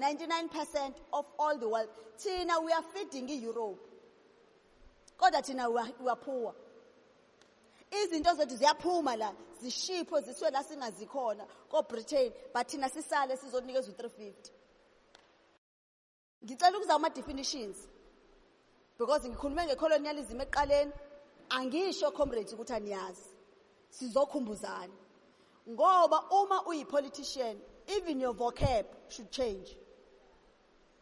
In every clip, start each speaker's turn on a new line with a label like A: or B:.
A: 99% of all the world. Tina, we are feeding Europe. Kodwa Tina, we are poor. Izinto zethu ziyaphuma la, zishipho ziswe la singazikhona ko Britain, but thina sisale sizonikezwe 350. Ngicela ukuzama ama definitions because ngikhulume ngecolonialism eqaleni, angisho comrades ukuthi aniyazi. Sizokhumbuzana. Ngoba uma uyi-politician, even your vocab should change.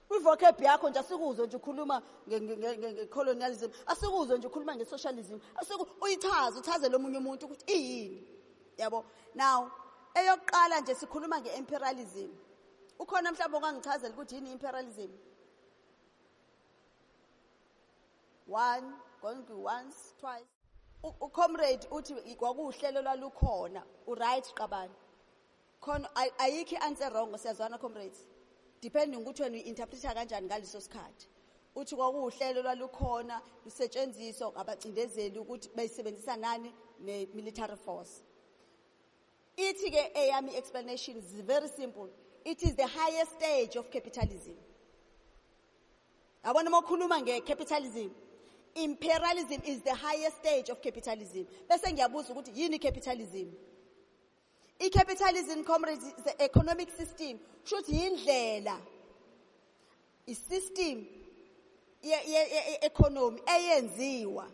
A: Vocab yakho nje asikuzwe nje ukhuluma nge-colonialism, asikuzwe nje ukhuluma nge-socialism, uchaze lo munye umuntu ukuthi iyini. Yabo. Now, eyokuqala nje sikhuluma nge-imperialism. Ukhona mhlawumbe ongangichazela ukuthi yini imperialism? Going once, twice. Comrade uthi kwakuhlelo lwalukhona, right qabani. Khona ayikho answer wrong siyazwana comrades. Depending ukuthi wena uinterpreta kanjani ngaleso sikhathi. Uthi kwakuhlelo lwalukhona lusetshenziswa abacindezeli ukuthi bayisebenzisa nani ne-military force. Ithi ke eyami explanation is very simple. It is the highest stage of capitalism. Yabona mokhuluma nge-capitalism. Imperialism is the highest stage of capitalism. Bese ngiyabuza ukuthi yini capitalism? I-capitalism, comrades, is the economic system. Shuthi yindlela. I-system ye-economy eyenziwa.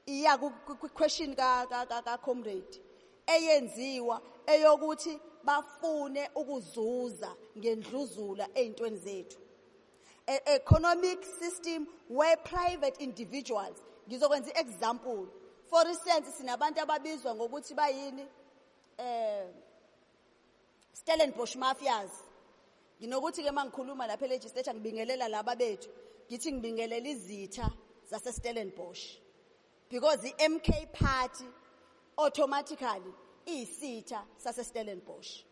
A: Iya ku-question ka-comrade. Eyenziwa eyokuthi bafune ukuzuza ngendluzula ey'ntweni zethu. An economic system where private individuals, ngizokwenza example. For instance, sinabantu ababizwa ngokuthi bayini Stellenbosch mafias. Nginokuthi ke mangikhuluma lapha legislature ngibingelela laba bethu, ngithi ngibingelela izitha zase Stellenbosch. Because the MK party automatically isitha sase Stellenbosch.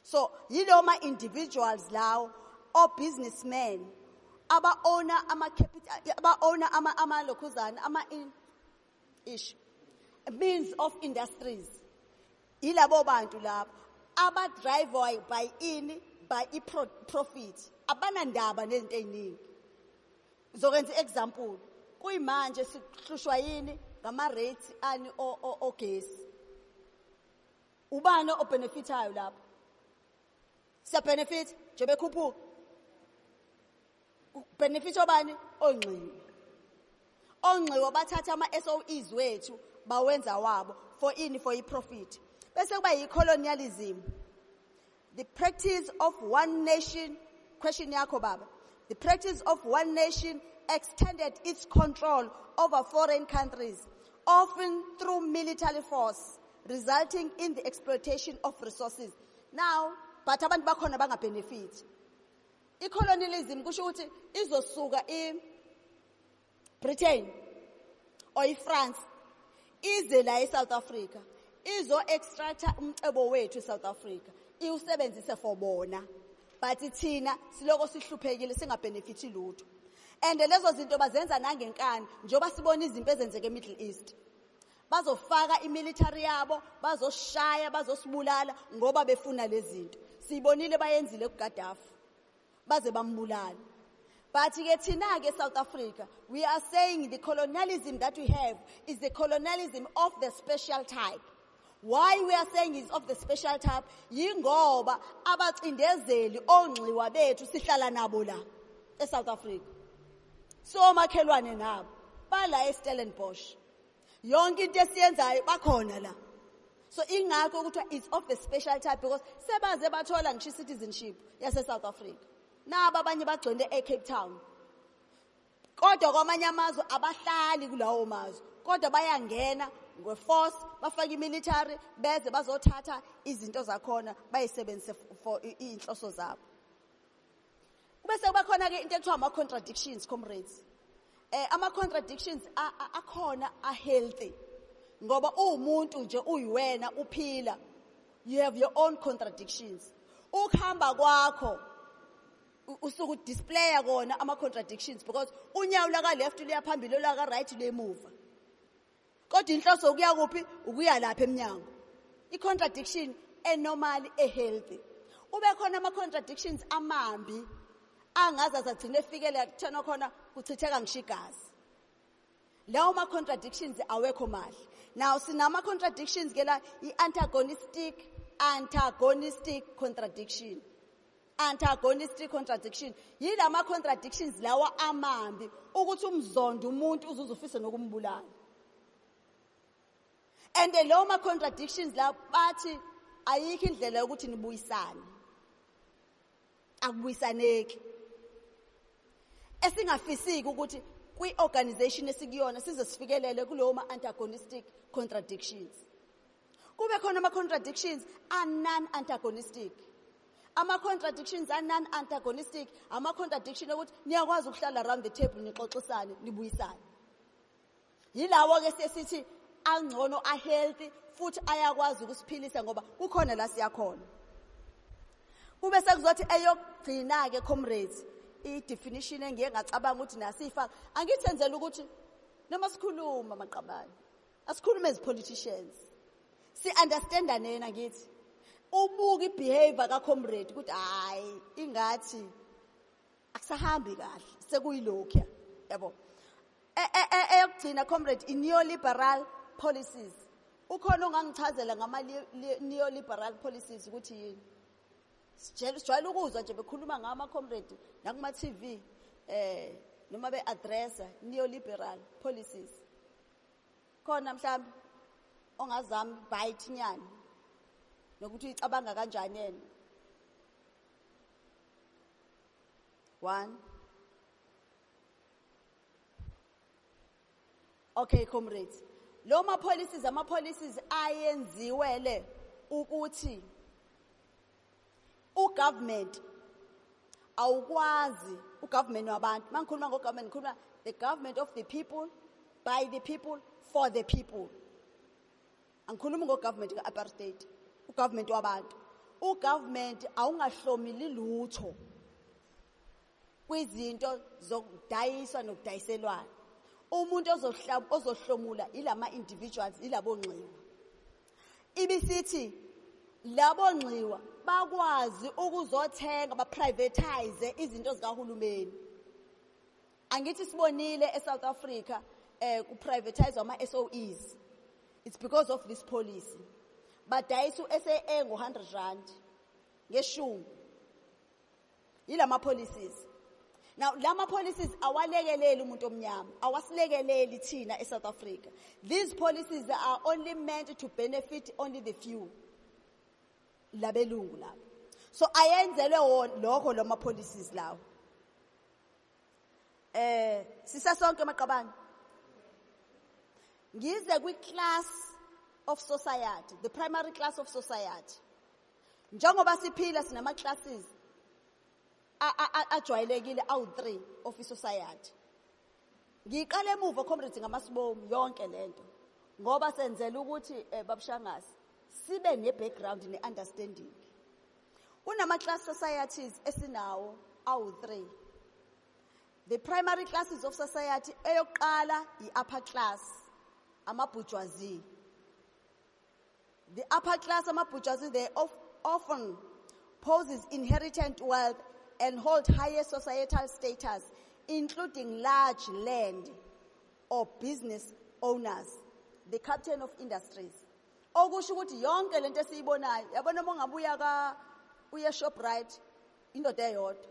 A: So, yiloma individuals lawo or businessmen aba-owner means of industries. Ilabo bantu labo aba-drive by profit. Abanandaba nezinto eziningi. Ngizokwenza example. Kuyimanje sihlushwa yini ngama-rates ani ogesi. Ubani obenefitayo lapho? Siya-benefit nje bekhuphuka. Benefit obani? Onxiwa bathatha ama-SOEs wethu bawenza wabo for i-profit. Bese kuba yi-colonialism. The practice of one nation, question yakho baba. The practice of one nation extended its control over foreign countries, often through military force, resulting in the exploitation of resources. Now, but abantu bakhona benefit. I-colonialism kusho ukuthi izosuka Britain or France ize la eSouth Africa izo-extracta umcebo wethu eSouth Africa iwusebenzise for bona, but thina siloko sihluphekile singabenefiti lutho. And lezo zinto bazenza nangenkani njengoba sibona izimpi ezenzeke eMiddle East. Bazofaka imilitary yabo, bazoshaya, bazosibulala ngoba befuna lezi zinto. Sibonile bayenzile kuGaddafi. Baze bambulala. But ke thina ke South Africa, we are saying the colonialism that we have is the colonialism of the special type. Why we are saying it's of the special type? Yingoba abacindezeli onxiwa bethu sihlala nabo la eSouth Africa. So makhelwane nabo bala eStellenbosch. Yonke into esiyenzayo bakhona la. So ingakho ukuthi it's of the special type because sebaze bathola ngisho citizenship yase South Africa. Naba abanye bagcwele eCape Town. Kodwa kwamanye amazwe abahlali kulawo mazwe. Kodwa bayangena ngeforce bafaka imilitary beze bazothatha izinto zakhona bayisebenzise for inhloso zabo. Bese kuba khona ke into ekuthiwa ama contradictions, comrades. Ama contradictions akhona a healthy. Ngoba umuntu nje uyiwena uphila, you have your own contradictions. Ukuhamba kwakho usuku display kona ama contradictions because unyawo la ka left liya phambili la ka right lemuva. Kodwa inhloso ukuya kuphi? Ukuya lapha eminyango. I contradiction enormal healthy. Ube khona ama contradictions amambi angaze azagcina efikele kuthena khona kuchitheka ngishigazi. Lawo ma contradictions awekho mahle. Now sinama contradictions ke la i-antagonistic contradiction. Antagonistic contradiction. Yilama contradictions lawa amambi ukuthi umzondo umuntu uzuzufisa nokumbulala. And lawo ma contradictions la bathi ayikho indlela yokuthi nibuyisane. Akubuyisaneki. Esingafisiki ukuthi kwi-organization esikuyona size sifikelele kulowo ma-antagonistic contradictions. Kube khona ama-contradictions non-antagonistic. Ama-contradictions non-antagonistic, ama-contradiction ukuthi niyakwazi ukuhlala around the table nixoxisane, nibuyisane. Yilawo-ke sesithi angcono, a-healthy, futhi ayakwazi ukusiphilisa ngoba kukhona la siyakhona. Kube sekuzothi eyokugcina-ke comrades, i-definition engiye ngacabanga ukuthi nasifaka. Angithenzela ukuthi noma sikhuluma maqabane, asikhulume as politicians. Si-understandane ngithi. Ubuka i-behavior ka-comrade ukuthi hayi ingathi akusahambi kahle sekuyilokhu yabo. Eyokugcina comrade i-neoliberal policies. Ukhona ongangichazela ngama-neoliberal policies ukuthi yini? Sijwayele ukuzwa nje bekhuluma ngama comrade nakuma TV noma be-addressa neoliberal policies. Khona mhlawumbe ongazami bite nyani nokuthi uyicabanga kanjani yena. 1. Okay comrades, lo ma policies ayenziwele ukuthi ugovernment awukwazi, ugovernment wabantu. Mangikhuluma ngogovernment ngikhuluma the government of the people, by the people, for the people. Angikhulumi ngogovernment ka-apartheid, ugovernment wabantu. Ugovernment awungahlomili lutho kwizinto zokudayiswa nokudayiselwana. Umuntu ozohlomula ilama individuals, ilabo nxiwa. Ibisithi labo nxiwa bakwazi ukuzothenga, ba-privatize izinto zikahulumeni. Angithi sibonile eSouth Africa ku-privatize ama-SOEs. It's because of this policy. Badayisa u-SAA ngo-R100 ngeshumi. Yilama policies. Now lama policies awalekeleli umuntu omnyama, awasilekeleli thina eSouth Africa. These policies are only meant to benefit only the few. Labelungu labo. So ayenzelwe lokho lama policies lawo. Sisasonke maqabane. Ngize kwi-class of society, the primary class of society. Njengoba siphila sinama classes ajwayelekile awu-3 of society. Ngiqale emuva comrades ngamasibomu yonke lento ngoba senzela ukuthi babushangazi sibe ne-background ne-understanding. Kunama-class societies esinawo awu-3. The primary classes of society, eyokuqala i-upper class, ama-bourgeoisie. The upper class, ama-bourgeoisie, they often possess inherited wealth and hold higher societal status, including large land or business owners, the captain of industries. Okusho ukuthi yonke lento esiyibonayo, yabona mongabuya uya Shoprite indoda eyodwa,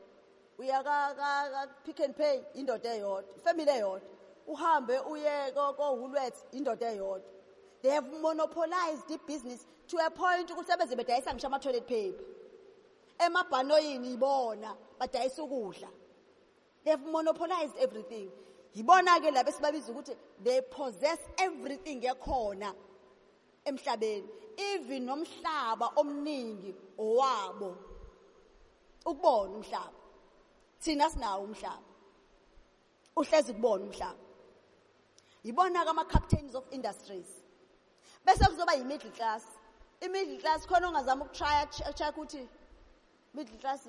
A: uya ka Pick n Pay indoda eyodwa, family eyodwa, uhambe uye ko Woolworths indoda eyodwa. They have monopolized the business to a point ukuthi sebeze bedayisa ngisho ama toilet paper. Emabhanoyini ibona badayisa ukudla. They have monopolized everything. Yibona ke labo esibabiza ukuthi they possess everything yakhona emhlabeni, even nomhlaba omningi owabo. Ukubona umhlaba. Thina sinawo umhlaba. Uhlezi kubona umhlaba. Yibona ama captains of industries. Bese kuzoba yi-middle class. I-middle class khona ongazama ukutrya check ukuthi middle class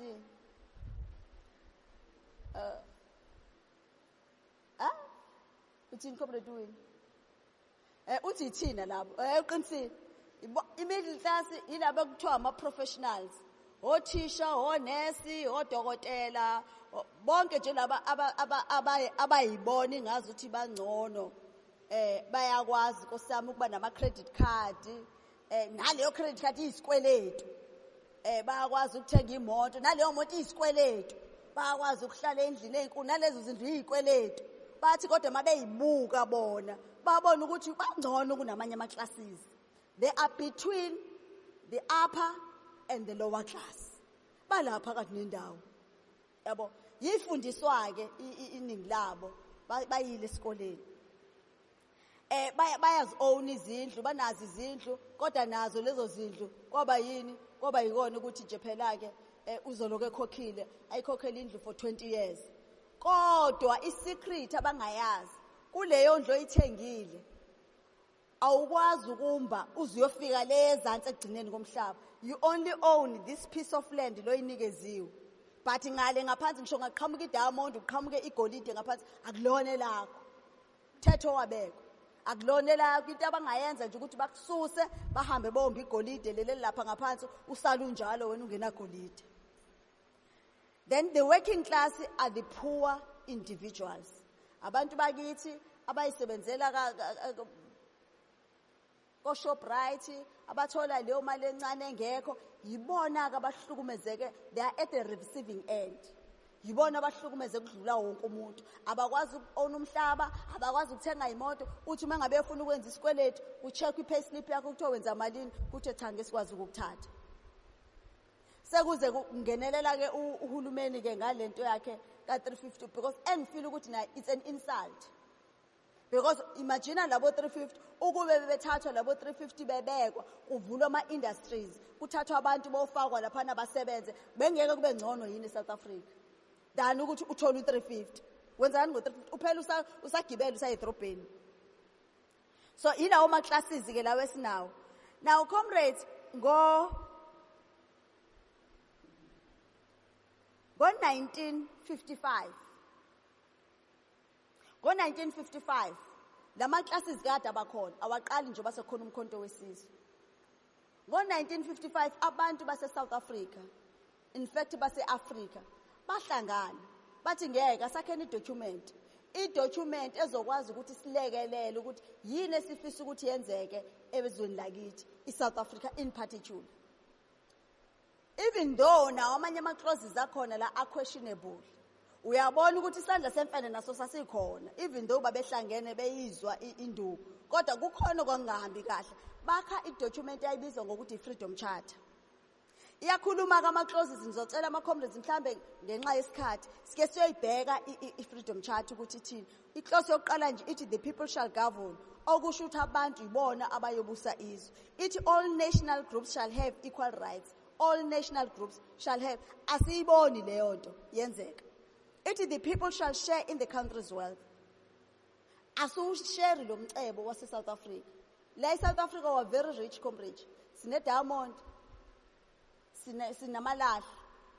A: uthini comrade wini? Uthi thina labo. Uqinisile. I-middle class yilabo ekuthiwa ama-professionals. othisha, onesi, odokotela, bonke nje laba abayibona ingazi ukuthi bangcono bayakwazi nkosami ukuba nama credit card, naleyo credit card iyisikweletu, bayakwazi ukuthenga imoto, naleyo moto iyisikweletu, bayakwazi ukuhlala endlini enkulu, nalezo zindlu iyikweletu. Bathi kodwa mabeyibuka bona babona ukuthi bangcono kunamanye ama classes. They are between the upper and the lower class. Balapha phakathi nendawo. Yabo, yifundiswa ke iningi labo bayile esikoleni. Bayazi own izindlu, banazi izindlu, kodwa nazo lezo zindlu kwaba yini? Kwaba yikona ukuthi nje phela ke uzoloke ekhokhile, ayikhokhela indlu for 20 years. Kodwa isecret abangayazi kuleyo ndlu oyithengile awukwazi ukumba uzuyofika lezantsi egcineni komhlaba. You only own this piece of land lo yinikeziwe. But ngale ngaphansi ngisho ngaqhamuka idiamond, uqhamuke igolide ngaphansi, akulone lakho. Thetho wabekho. Akulone lakho, into abangayenza nje ukuthi bakususe bahambe bombe igolide leli lapha ngaphansi usala unjalo wena ungena golide. Then the working class are the poor individuals. Abantu bakithi abayisebenzela ko Shoprite, abathola leyo mali encane engekho, yibona ke abahlukumezeke, they are at the receiving end. Yibona abahlukumezeke ukudlula wonke umuntu. Abakwazi ukona umhlaba, abakwazi ukuthenga imoto, uthi mangabe ufuna ukwenza isikweletu, ucheck i-payslip yakho ukuthi wenza malini, kuthi cha ngeke sikwazi ukukuthatha. Sekuze kungenelela ke uhulumeni ke ngalento yakhe ka 350 because engifeel ukuthi na it's an insult. Because imagine labo 350 ukube bebethathwa labo 350 bebekwa kuvulwa ama industries, kuthathwa abantu bofakwa lapha nabasebenze, bengeke kube ngcono yini eSouth Africa than ukuthi uthola u350. Wenzani ngo350 uphela usagibela usayedrobheni. So ilawo ma classes ke lawe sinawo. Now comrades, ngo 1955 lama classes kade abakhona awaqali nje basekhona umkhonto wesizwe. Ngo 1955 abantu base South Africa, in fact base Africa, bahlangana bathi ngeke asakheni i-document ezokwazi ukuthi silekelele ukuthi yini esifisa ukuthi yenzeke ezweni lakithi iSouth Africa in particular. Even though now amanye ama clauses akhona la are questionable, uyabona ukuthi isandla semfene naso sasikhona, even though babehlangene beyizwa induku, kodwa kukhona kwangahambi kahle. Bakha i-document ayibizwa ngokuthi i-Freedom Charter. Iyakhuluma ama clauses, ngizocela ama comrades mhlambe ngenxa yesikhathi sike siyoyibheka i-Freedom Charter ukuthi ithini. I-clause yokuqala nje ithi the people shall govern, okusho ukuthi abantu yibona abayobusa izwe. Ithi all national groups shall have equal rights. All national groups shall have. Asiyiboni leyo nto yenzeka. Ithi the people shall share in the country's wealth. Asu-share lo mcebo wase South Africa. La South Africa were very rich comrades. Sine diamond, sine malahla,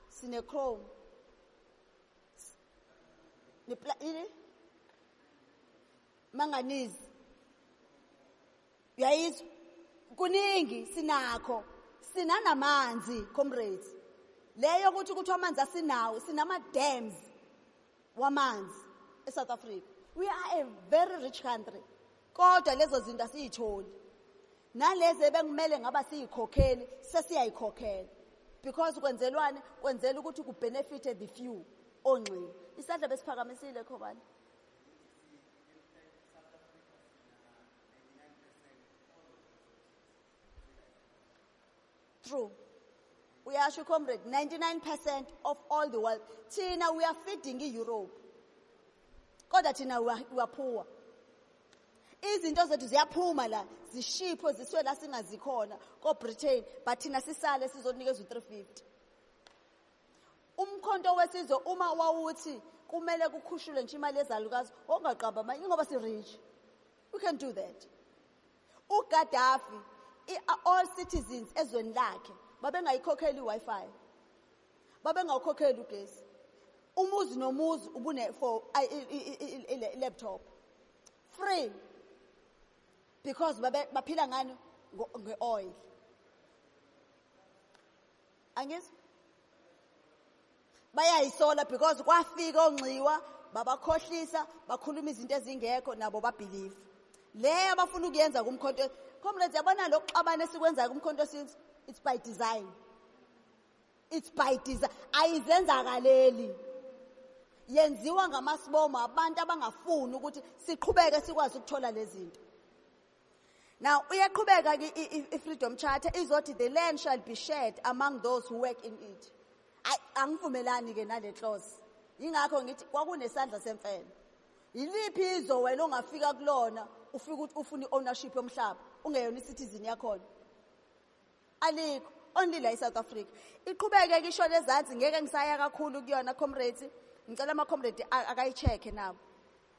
A: sine chrome, manganese. Uyayizwa? Kuningi sinakho. Sinanamanzi comrades. Leyo ukuthi amanzi asinawo, sinama dams wamanzi eSouth Africa. We are a very rich country. Kodwa lezo zinto asiyitholi. Nalezi bengimele ngaba siyikhokheli, sesiyayikhokhela. Because kwenzelwane, kwenzela ukuthi ku benefit the few only. Isandla besiphakamisile khobani. True. We are comrade 99% of all the world. Tina, we are feeding in Europe. Kodwa tina we are poor. Izinto zethu ziyaphuma la, zishipho ziswe la singazikhona ko Britain, but thina sisale sizonikezwe u350. Umkhonto wesizwe uma wawuthi kumele kukhushulwe nje imali ezalukazi, ongaqamba manje ngoba si rich. We can do that. uGaddafi, all citizens ezweni lakhe babengayikhokheli iWi-Fi, babengawukhokheli ugesi. Umuzi nomuzi ubune for laptop free, because baphila ngani ngeoil. Angithi bayayisola because kwafika onxiwa babakhohlisa bakhuluma izinto ezingekho nabo babelieve le abafuna ukuyenza kumkhonto. Comrades, yabona lokuxabana esikwenzayo kumkhonto wesintu, it's by design. It's by design. Ayizenzakaleli. Yenziwa ngamasibomo abantu abangafuni ukuthi siqhubeke sikwazi ukuthola lezi zinto. Now uyaqhubeka i-Freedom Charter izothi the land shall be shared among those who work in it. Angivumelani ke nale clause. Yingakho ngithi kwakunesandla semfene. Yiliphi izwe wena ongafika kulona ufika ukuthi ufuna ownership yomhlaba ungeyona citizen yakhona? Alikho. Only la eSouth Africa. Iqhubeke ke isho lezansi ngeke ngisaya kakhulu kuyona comrades. Ngicela ama comrades akayicheck nabo.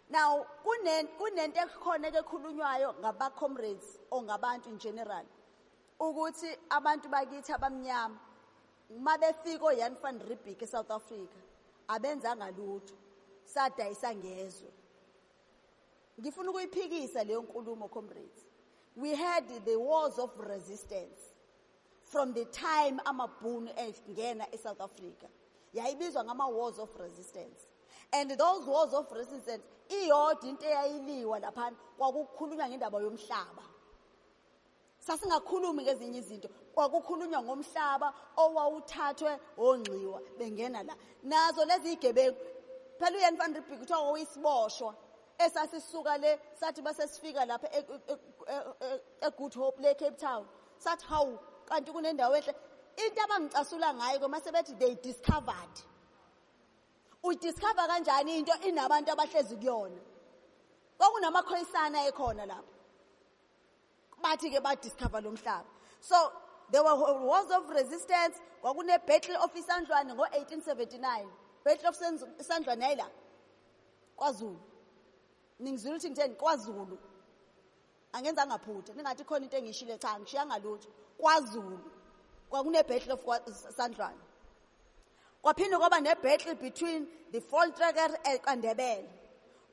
A: Now kunento ekhona ekhulunywayo ngaba comrades o ngabantu in general ukuthi abantu bakithi abamnyama uma befika oYan van Riebeeck eSouth Africa abenzanga lutho sadayisa ngezwe. Ngifuna ukuyiphikisa leyo nkulumo comrades. We had the wars of resistance from the time amabhunu engena eSouth Africa. Yayibizwa ngama wars of resistance. And those wars of resistance iyodwa into eyayiliwa lapha kwakukhulunywa ngendaba yomhlaba. Sasingakhulumi ngezinye izinto, kwakukhulunywa ngomhlaba owawuthathwe onxiwa bengena la. Nazo lezi igebengu phela uYan van Riebeeck kuthiwa uyisiboshwa esasisuka le sathi base sifika lapha eGood Hope le Cape Town. Sathi hawu kanti kunendawo enhle. Into abangicasula ngayo ke mase bethi they discovered. Udiscover kanjani into inabantu abahlezi kuyona? Kwakunamakhoyisana ekhona lapha. Bathi ke ba discover lo mhlaba. So there were wars of resistance. Kwakune battle of Isandlwane ngo1879. Battle of Isandlwane ayila kwaZulu. Ningizulu ukuthi ngitheni kwaZulu. Angenza ngaphutha. Ningathi khona into engishile cha ngishiya ngalutho. KwaZulu. Kwakune battle of Isandlwane. Kwaphinde kwaba ne-battle between the Voltrekker eKandebele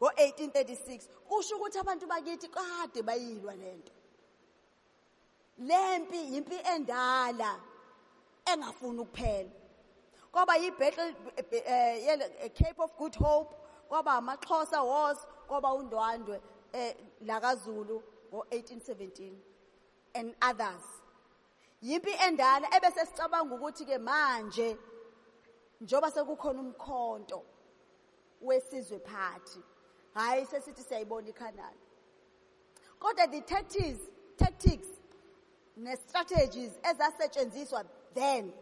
A: ngo1836. Kusho ukuthi abantu bakithi kade bayilwa lento. Lempi yimpi endala engafuni ukuphela. Kwaba yi-battle Cape of Good Hope, kwaba amaXhosa wars, kwaba uNdwandwe la kaZulu ngo1817 and others. Yimpi endala ebese sicabanga ukuthi ke manje njoba sekukhona umkhonto wesizwe phathi hayi sesithi siyayibona iKhanani. Kodwa the tactics ne strategies ezasetshenziswa then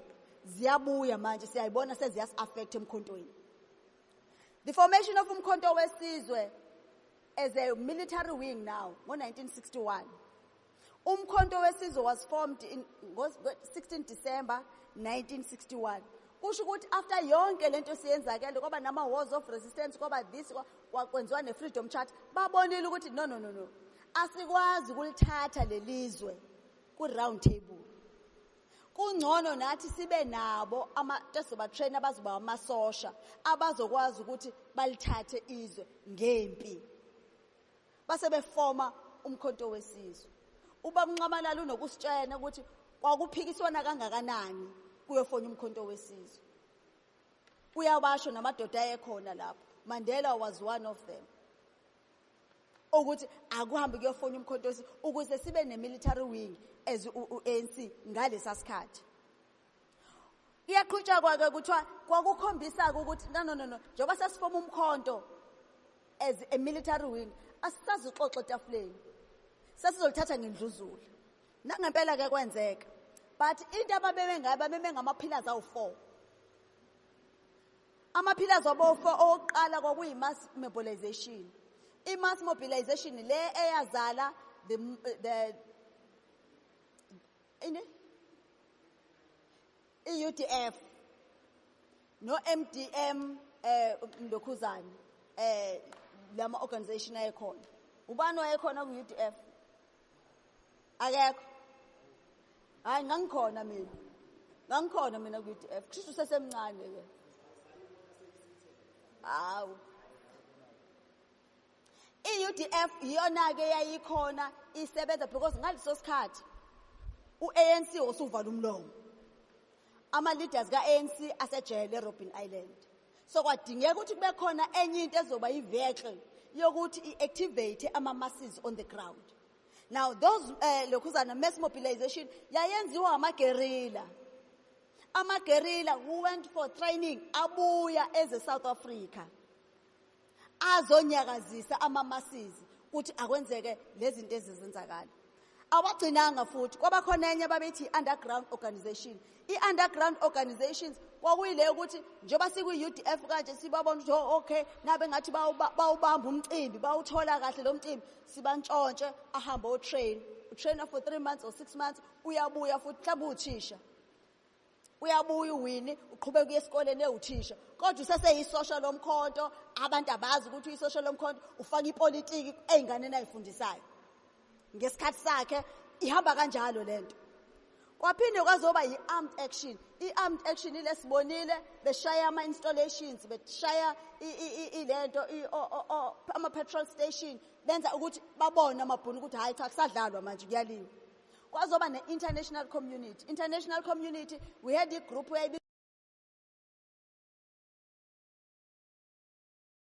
A: ziyabuya manje siyayibona seziyas affect emkhontweni. The formation of umkhonto wesizwe as a military wing now ngo1961. Umkhonto wesizwe was formed in 16 December 1961. Kusho ukuthi after yonke lento siyenzakele kwaba nama wars of resistance kwaba this kwakwenziwa ne-Freedom Charter babonile ukuthi no asikwazi ukulithatha lelizwe ku round table. Kungcono nathi sibe nabo ama train abazoba amasosha abazokwazi ukuthi balithathe izwe ngempi. Base beforma umkhonto wesizwe. Uba Ncamalala unokusitshena ukuthi kwakuphikiswana kangakanani kuyofona umkhonto wesizwe. Uyabasho namadoda ayekhona lapho. Mandela was one of them. Ukuthi akuhambe kuyofona umkhonto wesizwe ukuze sibe ne-military wing as ANC ngalesa sikhathi. Iyaqhutshwa kwake kuthiwa kwakukhombisa ukuthi no njoba sasifoma umkhonto as a military wing asisazoxoxa etafuleni. Sasizolithatha ngendluzula. Nangempela ke kwenzeka. But into ababeme ngama-pillars awu-4. Ama-pillars abo-4 oqala kwakuyi-mass mobilization. I-mass mobilization le eyazala the i-UDF no MDM Mlokhuzane lama organization ayekhona. Ubani wayekhona ku-UDF? Akekho. Hayi ngangikhona mina ku-UDF. Kusho sesemncane ke. Hawu. I-UDF iyona ke yayikhona isebenza because ngaleso sikhathi uANC usuvala umlomo. ama-leaders ka-ANC asejele eRobben Island. So kwadingeka ukuthi kube khona enye into ezoba yi-vehicle yokuthi i-activate ama-masses on the ground. Now those lokhuzana mass mobilization yayenziwa ama-guerrilla. Ama-guerrilla who went for training abuya South Africa azonyakazisa ama-masses ukuthi akwenzeke lezi zinto ezizenzakala. Awagcinanga futhi kwabakhona enye babethi underground organization. I-underground organizations kwakuyile ukuthi njengoba siku-UDF kanje sibabona ukuthi okay nabe ngathi bawubamba umcimbi bawuthola kahle lo mcimbi sibantshontshe ahambe utrainer for 3 months or 6 months uyabuya futhi mhlawumbe uthisha uyabuya uwini uqhubeka uye esikoleni ewuthisha kodwa useseyisocial lomkhonto abantu abazi ukuthi uyisocial lomkhonto ufaka ipolitiki einganeni ayifundisayo ngesikhathi sakhe ihamba kanjalo lento. Kwaphinde kwazoba yi-armed action. I-armed action ilesibonile beshaya ama-installations beshaya ilento ama-petrol station benza ukuthi babone amabhunu ukuthi hayi cha kusadlalwa manje kuyaliwa. Kwazoba ne-international community. International community we had a group where